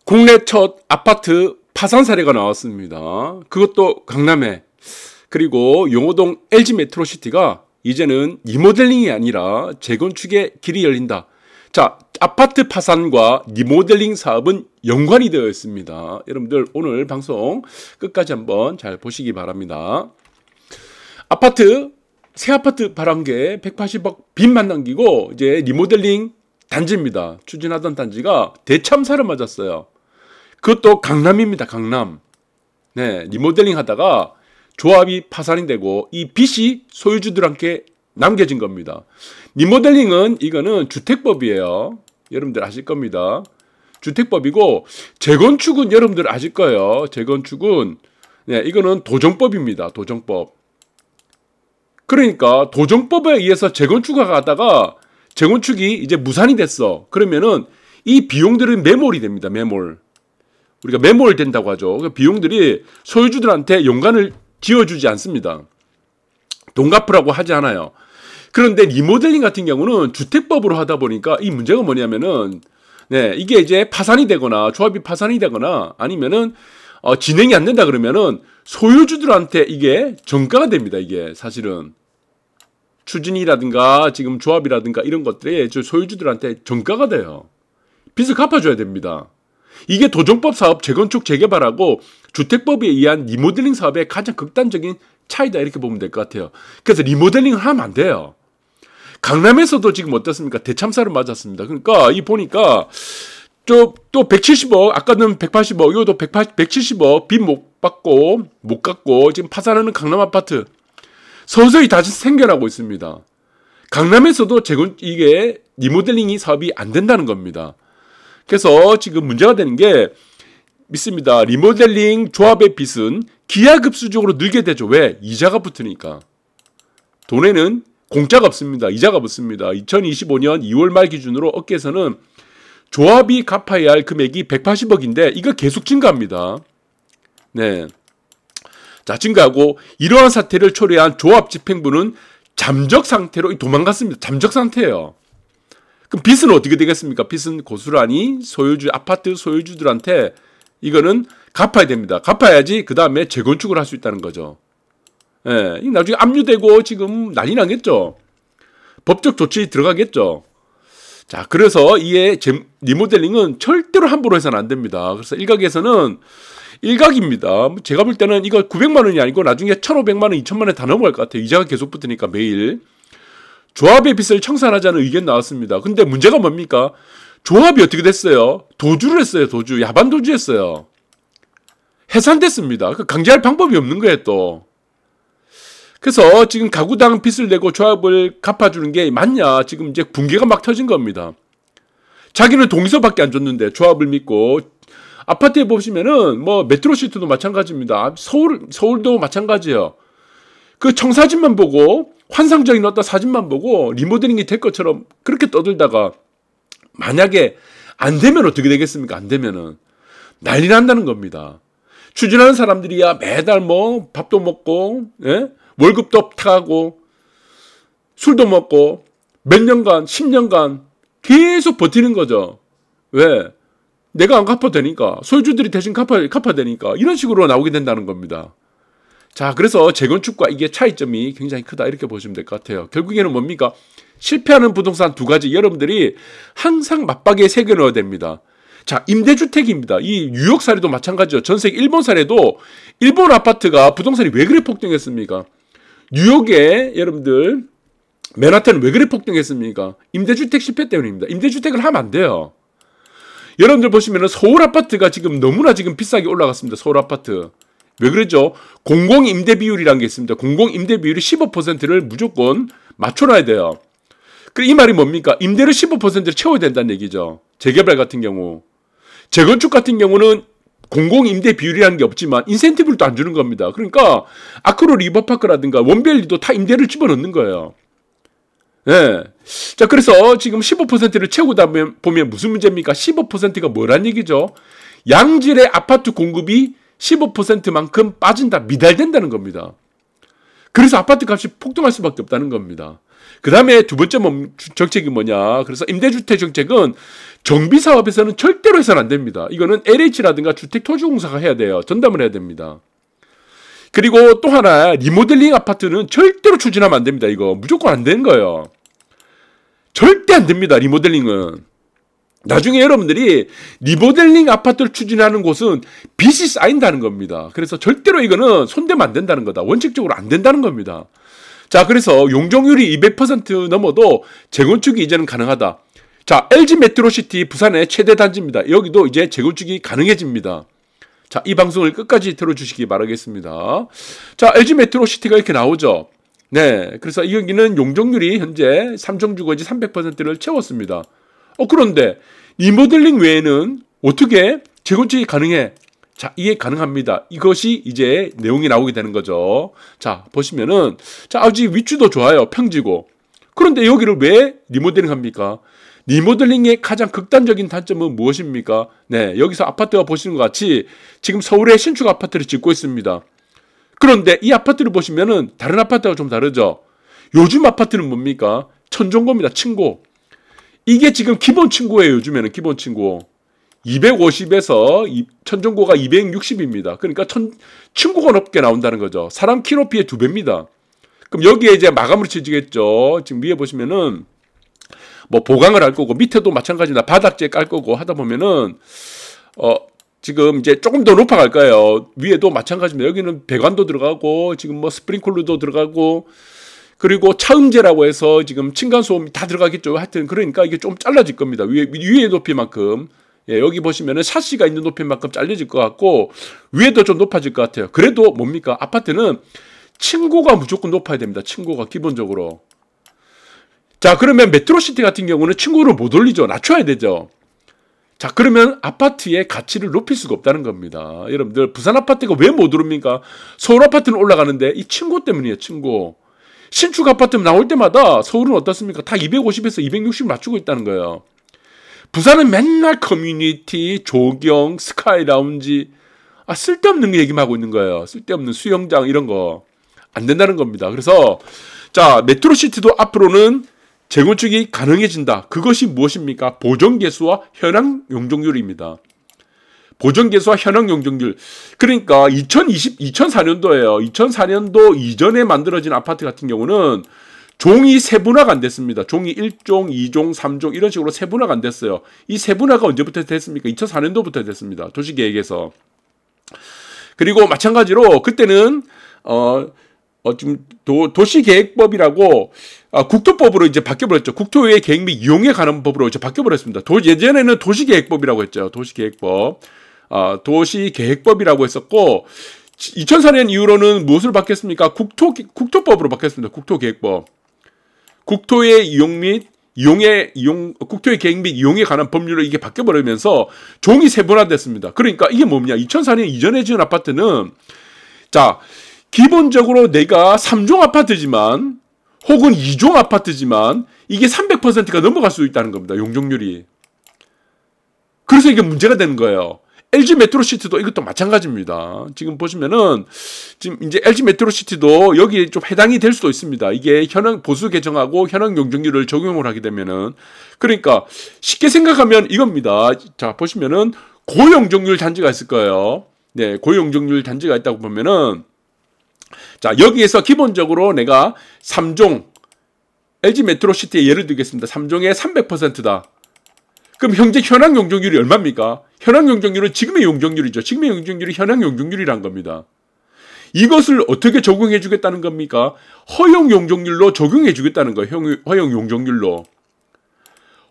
국내 첫 아파트 파산 사례가 나왔습니다. 그것도 강남에. 그리고 용호동 LG 메트로시티가 이제는 리모델링이 아니라 재건축의 길이 열린다. 자, 아파트 파산과 리모델링 사업은 연관이 되어 있습니다. 여러분들 오늘 방송 끝까지 한번 잘 보시기 바랍니다. 새 아파트 발행계 180억 빚만 남기고 이제 리모델링 단지입니다. 추진하던 단지가 대참사를 맞았어요. 그것도 강남입니다. 강남. 네, 리모델링 하다가 조합이 파산이 되고 이 빚이 소유주들한테 남겨진 겁니다. 리모델링은 이거는 주택법이에요. 여러분들 아실 겁니다. 주택법이고 재건축은 여러분들 아실 거예요. 재건축은 이거는 도정법입니다. 도정법. 그러니까 도정법에 의해서 재건축을 하다가 재건축이 이제 무산이 됐어. 그러면은 이 비용들은 매몰이 됩니다. 매몰. 우리가 매몰 된다고 하죠. 그 비용들이 소유주들한테 연간을 지어주지 않습니다. 돈 갚으라고 하지 않아요. 그런데 리모델링 같은 경우는 주택법으로 하다 보니까 이 문제가 뭐냐면은 이게 이제 파산이 되거나 조합이 파산이 되거나 아니면은 진행이 안 된다 그러면은 소유주들한테 이게 전가가 됩니다. 이게 사실은 추진이라든가 지금 조합이라든가 이런 것들이 소유주들한테 전가가 돼요. 빚을 갚아줘야 됩니다. 이게 도정법 사업 재건축 재개발하고 주택법에 의한 리모델링 사업의 가장 극단적인 차이다 이렇게 보면 될 것 같아요. 그래서 리모델링을 하면 안 돼요. 강남에서도 지금 어떻습니까? 대참사를 맞았습니다. 그러니까 이 보니까 또 170억, 아까는 180억, 이것도 170억 빚 못 갚고 지금 파산하는 강남 아파트 서서히 다시 생겨나고 있습니다. 강남에서도 이게 리모델링이 사업이 안 된다는 겁니다. 그래서 지금 문제가 되는 게 믿습니다. 리모델링 조합의 빚은 기하급수적으로 늘게 되죠. 왜? 이자가 붙으니까. 돈에는 공짜가 없습니다. 이자가 붙습니다. 2025년 2월 말 기준으로 업계에서는 조합이 갚아야 할 금액이 180억인데 이거 계속 증가합니다. 네. 자, 증가하고 이러한 사태를 초래한 조합 집행부는 잠적 상태로 도망갔습니다. 잠적 상태예요. 그럼 빚은 어떻게 되겠습니까? 빚은 고스란히 아파트 소유주들한테 이거는 갚아야 됩니다. 갚아야지 그 다음에 재건축을 할 수 있다는 거죠. 예, 나중에 압류되고 지금 난리 나겠죠. 법적 조치 들어가겠죠. 자, 그래서 이게 리모델링은 절대로 함부로 해서는 안 됩니다. 그래서 일각입니다. 제가 볼 때는 이거 900만 원이 아니고 나중에 1,500만 원, 2,000만 원 다 넘어갈 것 같아요. 이자가 계속 붙으니까 매일. 조합의 빚을 청산하자는 의견 나왔습니다. 근데 문제가 뭡니까? 조합이 어떻게 됐어요? 도주를 했어요. 야반 도주했어요. 해산됐습니다. 강제할 방법이 없는 거예요, 또. 그래서 지금 가구당 빚을 내고 조합을 갚아주는 게 맞냐? 지금 이제 붕괴가 막 터진 겁니다. 자기는 동의서밖에 안 줬는데 조합을 믿고 아파트에 보시면은 뭐 메트로시티도 마찬가지입니다. 서울도 마찬가지예요. 그 청사진만 보고 환상적인 어떤 사진만 보고 리모델링이 될 것처럼 그렇게 떠들다가 만약에 안 되면 어떻게 되겠습니까? 안 되면은 난리 난다는 겁니다. 추진하는 사람들이야 매달 뭐 밥도 먹고 월급도 타고 술도 먹고 몇 년간 10년간 계속 버티는 거죠. 왜? 내가 안 갚아도 되니까 소유주들이 대신 갚아야 되니까 이런 식으로 나오게 된다는 겁니다. 자, 그래서 재건축과 이게 차이점이 굉장히 크다 이렇게 보시면 될 것 같아요. 결국에는 뭡니까? 실패하는 부동산 두 가지 여러분들이 항상 맞박에 새겨넣어야 됩니다. 자, 임대주택입니다. 이 뉴욕 사례도 마찬가지죠. 전세계 일본 사례도 일본 아파트가 부동산이 왜 그래 폭등했습니까? 뉴욕에 여러분들 맨하탄은 왜 그래 폭등했습니까? 임대주택 실패 때문입니다. 임대주택을 하면 안 돼요. 여러분들 보시면 서울 아파트가 지금 너무나 지금 비싸게 올라갔습니다. 서울 아파트. 왜 그러죠? 공공임대 비율이라는 게 있습니다. 공공임대 비율이 15%를 무조건 맞춰놔야 돼요. 그럼 이 말이 뭡니까? 임대를 15%를 채워야 된다는 얘기죠. 재개발 같은 경우. 재건축 같은 경우는 공공임대 비율이라는 게 없지만 인센티브를 또 안 주는 겁니다. 그러니까 아크로 리버파크라든가 원벨리도 다 임대를 집어넣는 거예요. 예. 자, 그래서 지금 15%를 채우다 보면 무슨 문제입니까? 15%가 뭐란 얘기죠? 양질의 아파트 공급이 15%만큼 빠진다, 미달된다는 겁니다. 그래서 아파트 값이 폭등할 수밖에 없다는 겁니다. 그 다음에 두 번째 정책이 뭐냐. 그래서 임대주택 정책은 정비사업에서는 절대로 해서는 안 됩니다. 이거는 LH라든가 주택토지공사가 해야 돼요. 전담을 해야 됩니다. 그리고 또 하나, 리모델링 아파트는 절대로 추진하면 안 됩니다. 이거 무조건 안 되는 거예요. 절대 안 됩니다. 리모델링은. 나중에 여러분들이 리모델링 아파트를 추진하는 곳은 빚이 쌓인다는 겁니다. 그래서 절대로 이거는 손대면 안 된다는 거다. 원칙적으로 안 된다는 겁니다. 자, 그래서 용적률이 200% 넘어도 재건축이 이제는 가능하다. 자, LG 메트로시티 부산의 최대 단지입니다. 여기도 이제 재건축이 가능해집니다. 자, 이 방송을 끝까지 들어주시기 바라겠습니다. 자, LG 메트로시티가 이렇게 나오죠. 네, 그래서 여기는 용적률이 현재 삼성주거지 300%를 채웠습니다. 그런데 리모델링 외에는 어떻게 재건축이 가능해? 자, 이게 가능합니다. 이것이 이제 내용이 나오게 되는 거죠. 자, 보시면은, 자, 아직 위치도 좋아요. 평지고. 그런데 여기를 왜 리모델링 합니까? 리모델링의 가장 극단적인 단점은 무엇입니까? 네, 여기서 아파트가 보시는 것 같이 지금 서울에 신축 아파트를 짓고 있습니다. 그런데 이 아파트를 보시면은 다른 아파트가 좀 다르죠. 요즘 아파트는 뭡니까? 천정고입니다. 층고. 이게 지금 기본 층고예요. 요즘에는 기본 층고. 250에서 천정고가 260입니다. 그러니까 층고가 높게 나온다는 거죠. 사람 키 높이의 2배입니다. 그럼 여기에 이제 마감으로 치지겠죠. 지금 위에 보시면은 뭐 보강을 할 거고 밑에도 마찬가지나 바닥재 깔 거고 하다 보면은 지금 이제 조금 더 높아갈 거예요. 위에도 마찬가지입니다. 여기는 배관도 들어가고 지금 뭐 스프링클러도 들어가고 그리고 차음재라고 해서 지금 층간소음이 다 들어가겠죠. 하여튼 그러니까 이게 좀 잘라질 겁니다. 위에 높이만큼. 예, 여기 보시면은 샤시가 있는 높이만큼 잘려질 것 같고 위에도 좀 높아질 것 같아요. 그래도 뭡니까? 아파트는 층고가 무조건 높아야 됩니다. 층고가 기본적으로. 자, 그러면 메트로시티 같은 경우는 층고를 못 올리죠. 낮춰야 되죠. 자, 그러면 아파트의 가치를 높일 수가 없다는 겁니다. 여러분들 부산 아파트가 왜 못 오릅니까? 서울 아파트는 올라가는데 이 층고 때문이에요. 층고. 신축 아파트 나올 때마다 서울은 어떻습니까? 다 250에서 260 맞추고 있다는 거예요. 부산은 맨날 커뮤니티, 조경, 스카이 라운지, 쓸데없는 얘기만 하고 있는 거예요. 쓸데없는 수영장 이런 거 안 된다는 겁니다. 그래서 자, 메트로시티도 앞으로는 재건축이 가능해진다. 그것이 무엇입니까? 보존개수와 현황 용적률입니다. 보존개수와 현황 용적률. 그러니까 2004년도에요. 2004년도 이전에 만들어진 아파트 같은 경우는 종이 세분화가 안 됐습니다. 종이 1종, 2종, 3종 이런 식으로 세분화가 안 됐어요. 이 세분화가 언제부터 됐습니까? 2004년도부터 됐습니다. 도시계획에서. 그리고 마찬가지로 그때는 지금 도시계획법이라고 국토법으로 이제 바뀌어버렸죠. 국토의 계획 및 이용에 관한 법으로 이제 바뀌어버렸습니다. 예전에는 도시계획법이라고 했죠. 도시계획법. 도시계획법이라고 했었고 2004년 이후로는 무엇을 바뀌었습니까? 국토법으로 바뀌었습니다. 국토계획법. 국토의 이용 및 국토의 계획 및 이용에 관한 법률로 이게 바뀌어버리면서 종이 세분화됐습니다. 그러니까 이게 뭡니까? 2004년 이전에 지은 아파트는 자, 기본적으로 내가 3종 아파트지만 혹은 2종 아파트지만 이게 300%가 넘어갈 수 있다는 겁니다. 용적률이. 그래서 이게 문제가 되는 거예요. LG 메트로시티도 이것도 마찬가지입니다. 지금 보시면은 지금 이제 LG 메트로시티도 여기에 좀 해당이 될 수도 있습니다. 이게 현황 보수 개정하고 현황 용적률을 적용을 하게 되면은 그러니까 쉽게 생각하면 이겁니다. 자, 보시면은 고용적률 단지가 있을 거예요. 네, 고용적률 단지가 있다고 보면은 자, 여기에서 기본적으로 내가 3종 LG 메트로시티의 예를 들겠습니다. 3종에 300%다. 그럼 현재 현황 용적률이 얼마입니까? 현황 용적률은 지금의 용적률이죠. 지금의 용적률이 현황 용적률이란 겁니다. 이것을 어떻게 적용해 주겠다는 겁니까? 허용 용적률로 적용해 주겠다는 거예요. 허용 용적률로.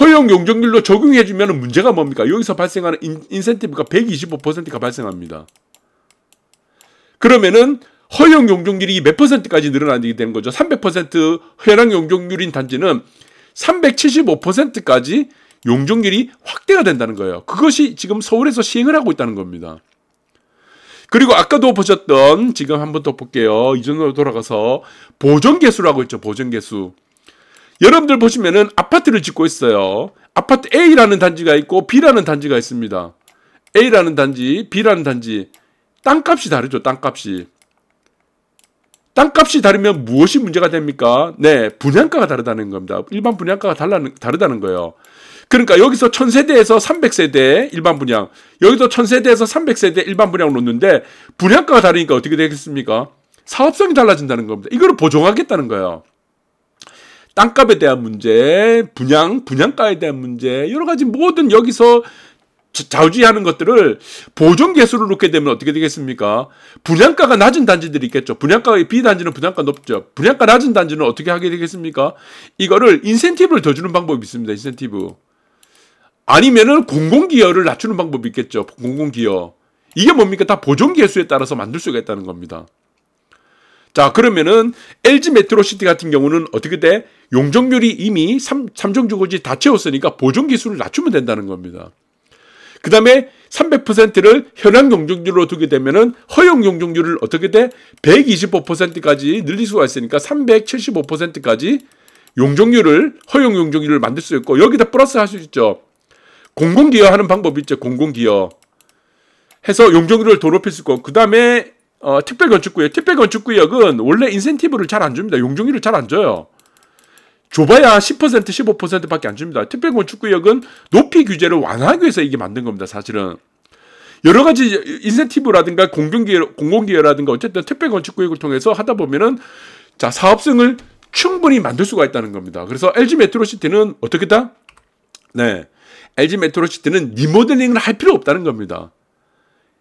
허용 용적률로 적용해 주면 문제가 뭡니까? 여기서 발생하는 인센티브가 125%가 발생합니다. 그러면은 허용 용적률이 몇 %까지 늘어나게 되는 거죠? 300% 현황 용적률인 단지는 375%까지 용적률이 확대가 된다는 거예요. 그것이 지금 서울에서 시행을 하고 있다는 겁니다. 그리고 아까도 보셨던 지금 한번 더 볼게요. 이전으로 돌아가서 보존개수라고 있죠. 보존개수. 여러분들 보시면은 아파트를 짓고 있어요. 아파트 A라는 단지가 있고 B라는 단지가 있습니다. A라는 단지, B라는 단지. 땅값이 다르죠. 땅값이. 땅값이 다르면 무엇이 문제가 됩니까? 네, 분양가가 다르다는 겁니다. 일반 분양가가 다르다는 거예요. 그러니까 여기서 1000세대에서 300세대 일반 분양, 여기도 1000세대에서 300세대 일반 분양을 놓는데 분양가가 다르니까 어떻게 되겠습니까? 사업성이 달라진다는 겁니다. 이거를 보정하겠다는 거예요. 땅값에 대한 문제, 분양가에 대한 문제, 여러 가지 모든 여기서 좌우지하는 것들을 보정 개수를 놓게 되면 어떻게 되겠습니까? 분양가가 낮은 단지들이 있겠죠. 분양가가 B단지는 분양가 높죠. 분양가 낮은 단지는 어떻게 하게 되겠습니까? 이거를 인센티브를 더 주는 방법이 있습니다. 인센티브. 아니면은 공공기여를 낮추는 방법이 있겠죠. 공공기여. 이게 뭡니까? 다 보정 개수에 따라서 만들 수가 있다는 겁니다. 자, 그러면은 LG 메트로시티 같은 경우는 어떻게 돼? 용적률이 이미 삼성주거지 다 채웠으니까 보정 기수를 낮추면 된다는 겁니다. 그 다음에 300%를 현황 용적률로 두게 되면은 허용 용적률을 어떻게 돼? 125%까지 늘릴 수가 있으니까 375%까지 허용 용적률을 만들 수 있고, 여기다 플러스 할 수 있죠. 공공기여 하는 방법이 있죠. 공공기여 해서 용적률을 더 높일 수 있고, 그 다음에 특별건축구역은 원래 인센티브를 잘 안 줍니다. 용적률을 잘 안 줘요. 줘봐야 10%, 15%밖에 안 줍니다. 특별건축구역은 높이 규제를 완화하기 위해서 이게 만든 겁니다. 사실은 여러 가지 인센티브라든가 공공기여라든가 어쨌든 특별건축구역을 통해서 하다 보면은 자, 사업성을 충분히 만들 수가 있다는 겁니다. 그래서 LG 메트로시티는 어떻게다? 네, LG 메트로시티는 리모델링을 할 필요 없다는 겁니다.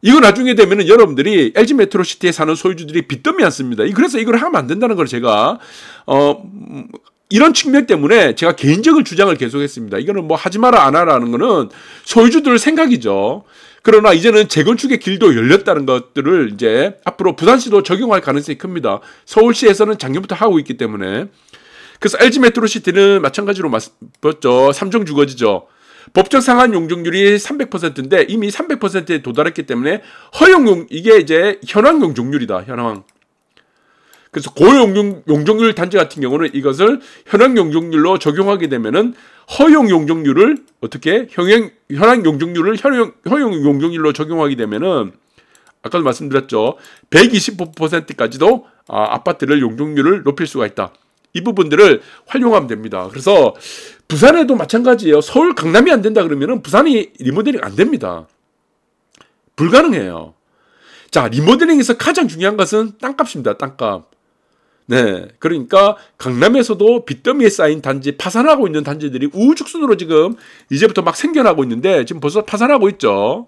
이거 나중에 되면은 여러분들이 LG 메트로시티에 사는 소유주들이 빚더미 않습니다. 그래서 이걸 하면 안 된다는 걸 제가 이런 측면 때문에 제가 개인적인 주장을 계속했습니다. 이거는 뭐 하지 마라 안 하라는 거는 소유주들 생각이죠. 그러나 이제는 재건축의 길도 열렸다는 것들을 이제 앞으로 부산시도 적용할 가능성이 큽니다. 서울시에서는 작년부터 하고 있기 때문에. 그래서 LG 메트로시티는 마찬가지로 봤죠. 삼성주거지죠. 법적 상한 용적률이 300%인데 이미 300%에 도달했기 때문에 이게 이제 현황 용적률이다. 현황. 그래서 고용적률 단지 같은 경우는 이것을 현황 용적률로 적용하게 되면은 허용 용적률을 어떻게 현황 용적률을 허용 용적률로 적용하게 되면은 아까도 말씀드렸죠. 125%까지도 아파트를 용적률을 높일 수가 있다. 이 부분들을 활용하면 됩니다. 그래서 부산에도 마찬가지예요. 서울 강남이 안 된다 그러면은 부산이 리모델링 안 됩니다. 불가능해요. 자, 리모델링에서 가장 중요한 것은 땅값입니다. 땅값. 네, 그러니까 강남에서도 빚더미에 쌓인 단지, 파산하고 있는 단지들이 우후죽순으로 지금 이제부터 막 생겨나고 있는데 지금 벌써 파산하고 있죠.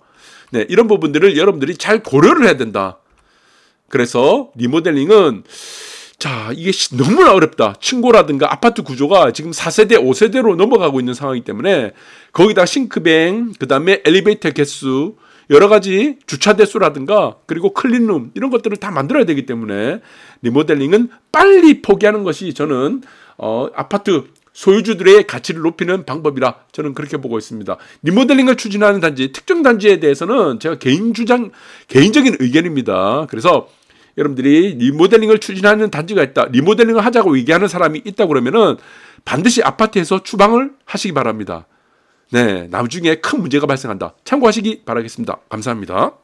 네, 이런 부분들을 여러분들이 잘 고려를 해야 된다. 그래서 리모델링은 자, 이게 너무나 어렵다. 층고라든가 아파트 구조가 지금 4세대, 5세대로 넘어가고 있는 상황이기 때문에 거기다 싱크뱅, 그 다음에 엘리베이터 개수, 여러 가지 주차 대수라든가 그리고 클린룸 이런 것들을 다 만들어야 되기 때문에 리모델링은 빨리 포기하는 것이 저는 아파트 소유주들의 가치를 높이는 방법이라 저는 그렇게 보고 있습니다. 리모델링을 추진하는 단지, 특정 단지에 대해서는 제가 개인적인 의견입니다. 그래서 여러분들이 리모델링을 추진하는 단지가 있다, 리모델링을 하자고 얘기하는 사람이 있다 그러면은 반드시 아파트에서 추방을 하시기 바랍니다. 네, 나중에 큰 문제가 발생한다. 참고하시기 바라겠습니다. 감사합니다.